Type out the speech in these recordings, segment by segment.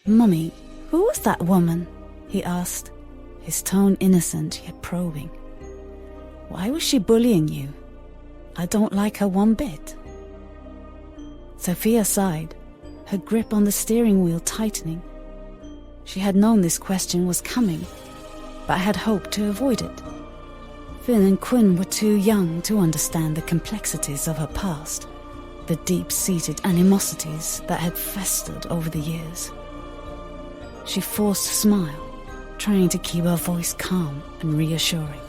"Mummy, who was that woman?" he asked, his tone innocent yet probing. "Why was she bullying you? I don't like her one bit." Sophia sighed, her grip on the steering wheel tightening. She had known this question was coming, but had hoped to avoid it. Finn and Quinn were too young to understand the complexities of her past, the deep-seated animosities that had festered over the years. She forced a smile, trying to keep her voice calm and reassuring.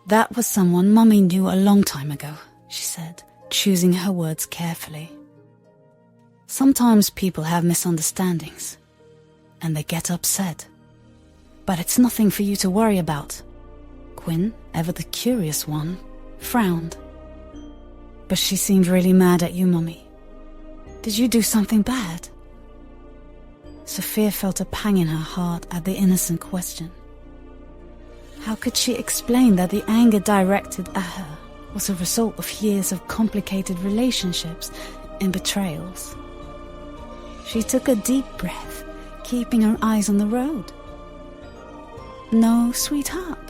"That was someone Mummy knew a long time ago," she said, choosing her words carefully. "Sometimes people have misunderstandings, and they get upset. But it's nothing for you to worry about." Quinn, ever the curious one, frowned. "But she seemed really mad at you, Mummy. Did you do something bad?" Sophia felt a pang in her heart at the innocent question. How could she explain that the anger directed at her was a result of years of complicated relationships and betrayals? She took a deep breath, keeping her eyes on the road. "No, sweetheart,"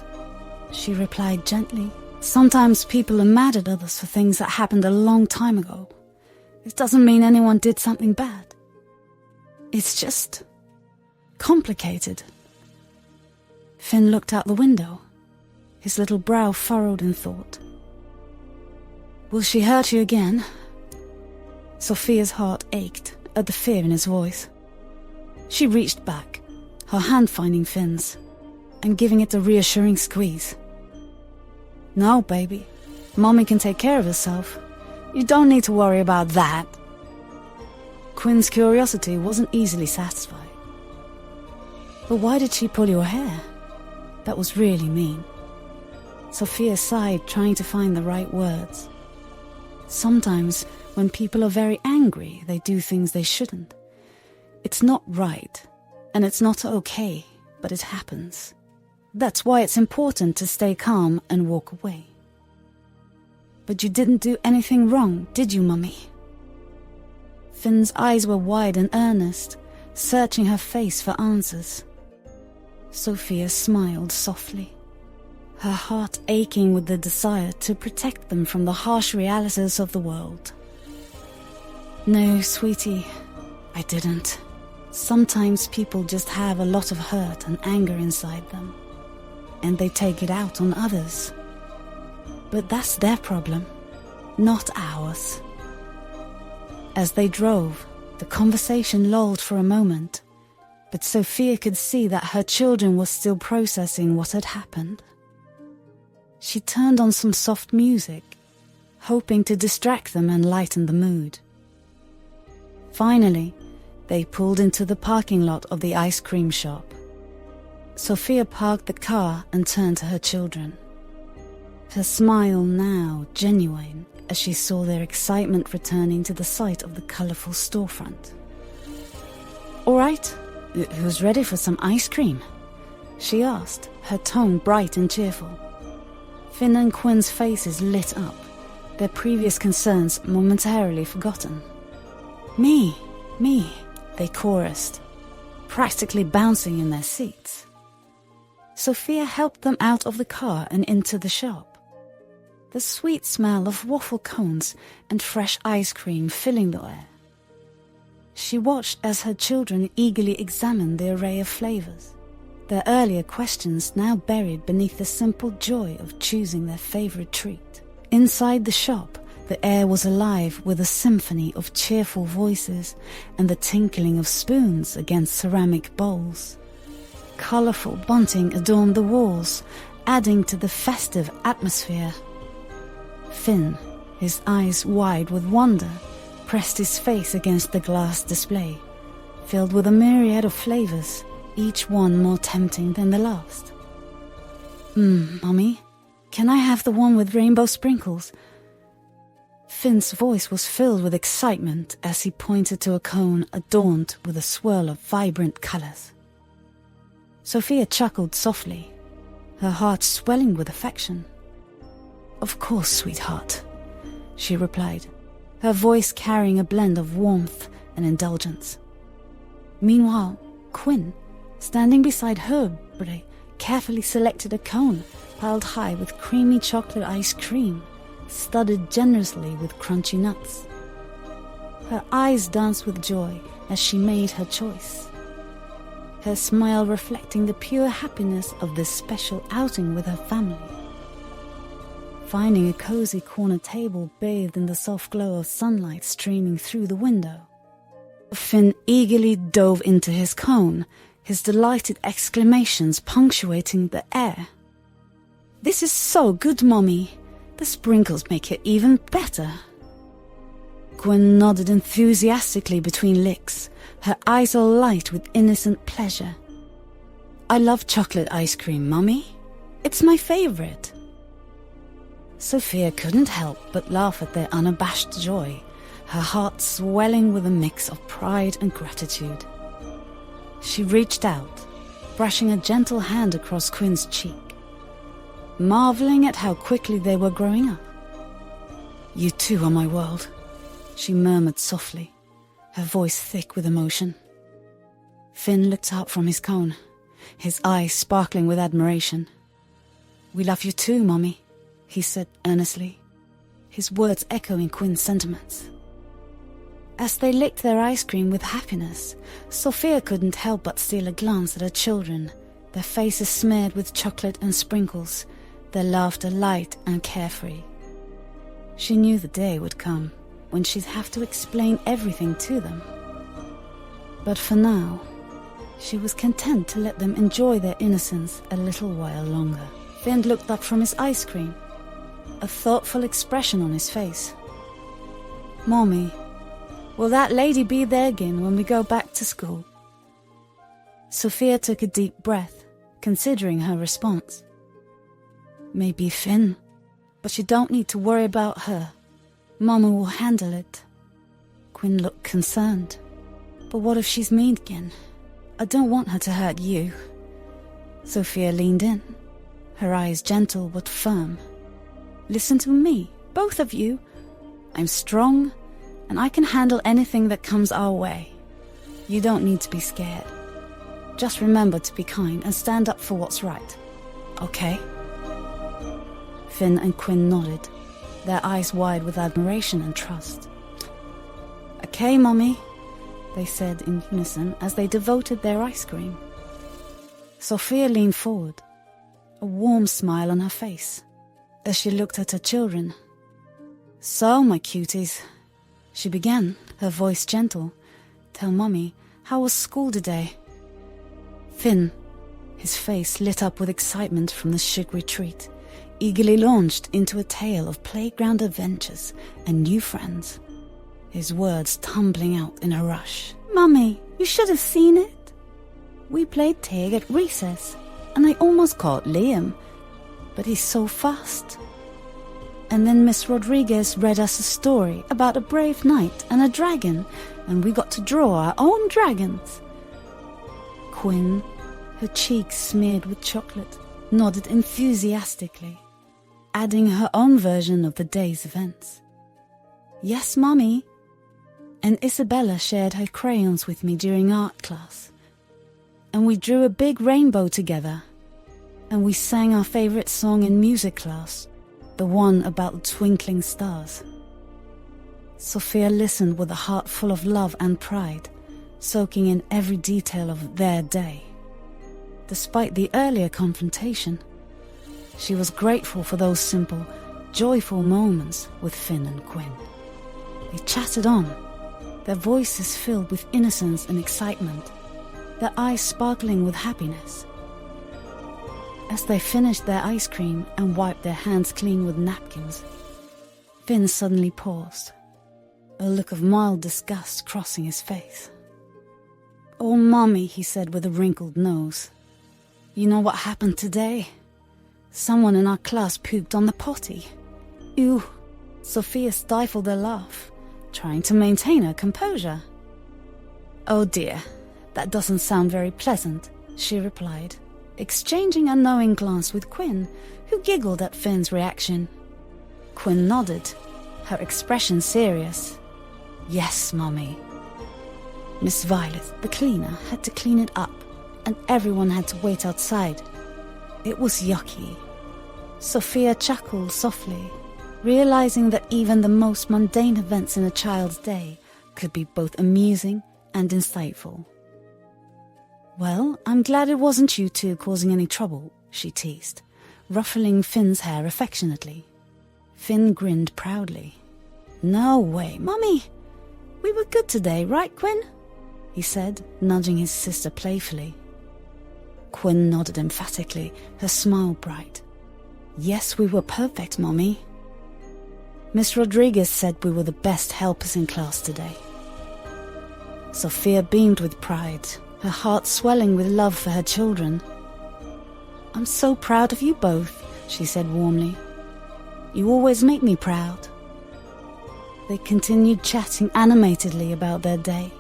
she replied gently. "Sometimes people are mad at others for things that happened a long time ago. It doesn't mean anyone did something bad. It's just complicated." Finn looked out the window, his little brow furrowed in thought. "Will she hurt you again?" Sophia's heart ached at the fear in his voice. She reached back, her hand finding Finn's, and giving it a reassuring squeeze. "No, baby. Mommy can take care of herself. You don't need to worry about that." Quinn's curiosity wasn't easily satisfied. "But why did she pull your hair? That was really mean." Sophia sighed, trying to find the right words. Sometimes, when people are very angry, they do things they shouldn't. It's not right, and it's not okay, but it happens. That's why it's important to stay calm and walk away. "But you didn't do anything wrong, did you, Mummy?" Finn's eyes were wide and earnest, searching her face for answers. Sophia smiled softly, her heart aching with the desire to protect them from the harsh realities of the world. "No, sweetie, I didn't. Sometimes people just have a lot of hurt and anger inside them, and they take it out on others. But that's their problem, not ours." As they drove, the conversation lulled for a moment, but Sophia could see that her children were still processing what had happened. She turned on some soft music, hoping to distract them and lighten the mood. Finally, they pulled into the parking lot of the ice cream shop. Sophia parked the car and turned to her children, her smile now genuine as she saw their excitement returning to the sight of the colourful storefront. "All right, who's ready for some ice cream?" she asked, her tone bright and cheerful. Finn and Quinn's faces lit up, their previous concerns momentarily forgotten. Me, they chorused, practically bouncing in their seats. Sophia helped them out of the car and into the shop, the sweet smell of waffle cones and fresh ice cream filling the air. She watched as her children eagerly examined the array of flavors, their earlier questions now buried beneath the simple joy of choosing their favorite treat. Inside the shop, the air was alive with a symphony of cheerful voices and the tinkling of spoons against ceramic bowls. Colorful bunting adorned the walls, adding to the festive atmosphere. Finn, his eyes wide with wonder, pressed his face against the glass display, filled with a myriad of flavors, each one more tempting than the last. Mummy, can I have the one with rainbow sprinkles?" Finn's voice was filled with excitement as he pointed to a cone adorned with a swirl of vibrant colors. Sophia chuckled softly, her heart swelling with affection. "Of course, sweetheart," she replied, her voice carrying a blend of warmth and indulgence. Meanwhile, Quinn, standing beside her birthday, carefully selected a cone piled high with creamy chocolate ice cream, studded generously with crunchy nuts. Her eyes danced with joy as she made her choice, her smile reflecting the pure happiness of this special outing with her family. Finding a cozy corner table bathed in the soft glow of sunlight streaming through the window, Finn eagerly dove into his cone, his delighted exclamations punctuating the air. "This is so good, Mommy! The sprinkles make it even better." Gwen nodded enthusiastically between licks, her eyes alight with innocent pleasure. "I love chocolate ice cream, Mommy. It's my favorite." Sophia couldn't help but laugh at their unabashed joy, her heart swelling with a mix of pride and gratitude. She reached out, brushing a gentle hand across Quinn's cheek, marveling at how quickly they were growing up. "You too are my world," she murmured softly, her voice thick with emotion. Finn looked up from his cone, his eyes sparkling with admiration. "We love you too, Mommy," he said earnestly, his words echoing Quinn's sentiments. As they licked their ice cream with happiness, Sophia couldn't help but steal a glance at her children, their faces smeared with chocolate and sprinkles, their laughter light and carefree. She knew the day would come when she'd have to explain everything to them. But for now, she was content to let them enjoy their innocence a little while longer. Finn looked up from his ice cream, a thoughtful expression on his face. "Mommy, will that lady be there again when we go back to school?" Sophia took a deep breath, considering her response. "Maybe Finn, but you don't need to worry about her. Mama will handle it." Quinn looked concerned. "But what if she's mean again? I don't want her to hurt you." Sophia leaned in, her eyes gentle but firm. "Listen to me, both of you. I'm strong, and I can handle anything that comes our way. You don't need to be scared. Just remember to be kind and stand up for what's right. Okay?" Finn and Quinn nodded, their eyes wide with admiration and trust. "Okay, Mommy," they said in unison as they devoted their ice cream. Sophia leaned forward, a warm smile on her face, as she looked at her children. "So, my cuties," she began, her voice gentle, "tell Mommy, how was school today?" Finn, his face lit up with excitement from the sugary treat, eagerly launched into a tale of playground adventures and new friends, his words tumbling out in a rush. "Mummy, you should have seen it. We played tag at recess, and I almost caught Liam, but he's so fast. And then Miss Rodriguez read us a story about a brave knight and a dragon, and we got to draw our own dragons." Quinn, her cheeks smeared with chocolate, nodded enthusiastically, adding her own version of the day's events. "Yes, Mommy." And Isabella shared her crayons with me during art class. And we drew a big rainbow together. And we sang our favorite song in music class, the one about the twinkling stars. Sophia listened with a heart full of love and pride, soaking in every detail of their day. Despite the earlier confrontation, she was grateful for those simple, joyful moments with Finn and Quinn. They chatted on, their voices filled with innocence and excitement, their eyes sparkling with happiness. As they finished their ice cream and wiped their hands clean with napkins, Finn suddenly paused, a look of mild disgust crossing his face. "Oh, Mommy," he said with a wrinkled nose. "You know what happened today? Someone in our class pooped on the potty." "Ew." Sophia stifled a laugh, trying to maintain her composure. "Oh dear, that doesn't sound very pleasant," she replied, exchanging a knowing glance with Quinn, who giggled at Finn's reaction. Quinn nodded, her expression serious. "Yes, Mommy." Miss Violet, the cleaner, had to clean it up, and everyone had to wait outside. It was yucky. Sophia chuckled softly, realizing that even the most mundane events in a child's day could be both amusing and insightful. "Well, I'm glad it wasn't you two causing any trouble," she teased, ruffling Finn's hair affectionately. Finn grinned proudly. "No way, Mummy! We were good today, right, Quinn?" he said, nudging his sister playfully. Quinn nodded emphatically, her smile bright. "Yes, we were perfect, Mummy. Miss Rodriguez said we were the best helpers in class today." Sophia beamed with pride, her heart swelling with love for her children. "I'm so proud of you both," she said warmly. "You always make me proud." They continued chatting animatedly about their day,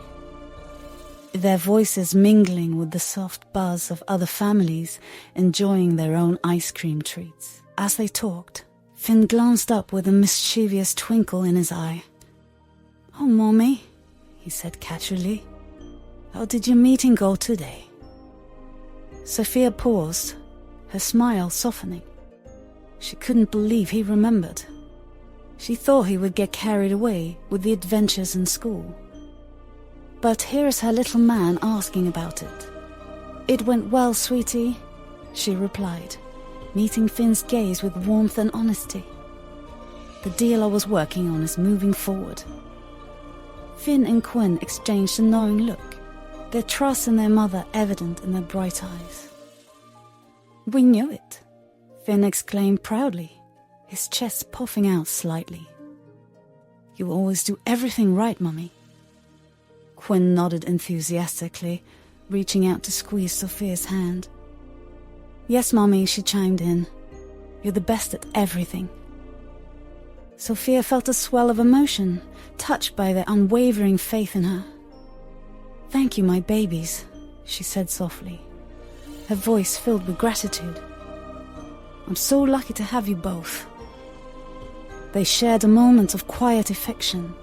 their voices mingling with the soft buzz of other families enjoying their own ice cream treats. As they talked, Finn glanced up with a mischievous twinkle in his eye. "Oh, Mommy," he said casually, "how did your meeting go today?" Sophia paused, her smile softening. She couldn't believe he remembered. She thought he would get carried away with the adventures in school. But here's her little man asking about it. "It went well, sweetie," she replied, meeting Finn's gaze with warmth and honesty. "The deal I was working on is moving forward." Finn and Quinn exchanged a knowing look, their trust in their mother evident in their bright eyes. "We knew it," Finn exclaimed proudly, his chest puffing out slightly. "You always do everything right, Mummy." Quinn nodded enthusiastically, reaching out to squeeze Sophia's hand. "Yes, Mummy," she chimed in. "You're the best at everything." Sophia felt a swell of emotion, touched by their unwavering faith in her. "Thank you, my babies," she said softly, her voice filled with gratitude. "I'm so lucky to have you both." They shared a moment of quiet affection,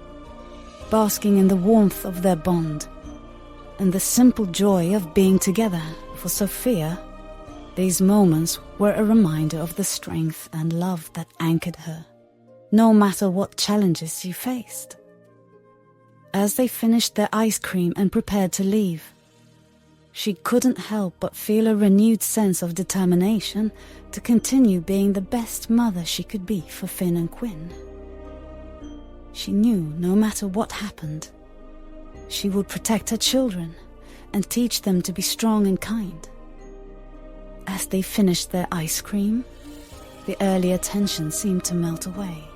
basking in the warmth of their bond, and the simple joy of being together. For Sophia, these moments were a reminder of the strength and love that anchored her, no matter what challenges she faced. As they finished their ice cream and prepared to leave, she couldn't help but feel a renewed sense of determination to continue being the best mother she could be for Finn and Quinn. She knew no matter what happened, she would protect her children and teach them to be strong and kind. As they finished their ice cream, the earlier tension seemed to melt away,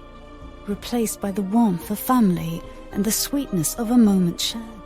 replaced by the warmth of family and the sweetness of a moment shared.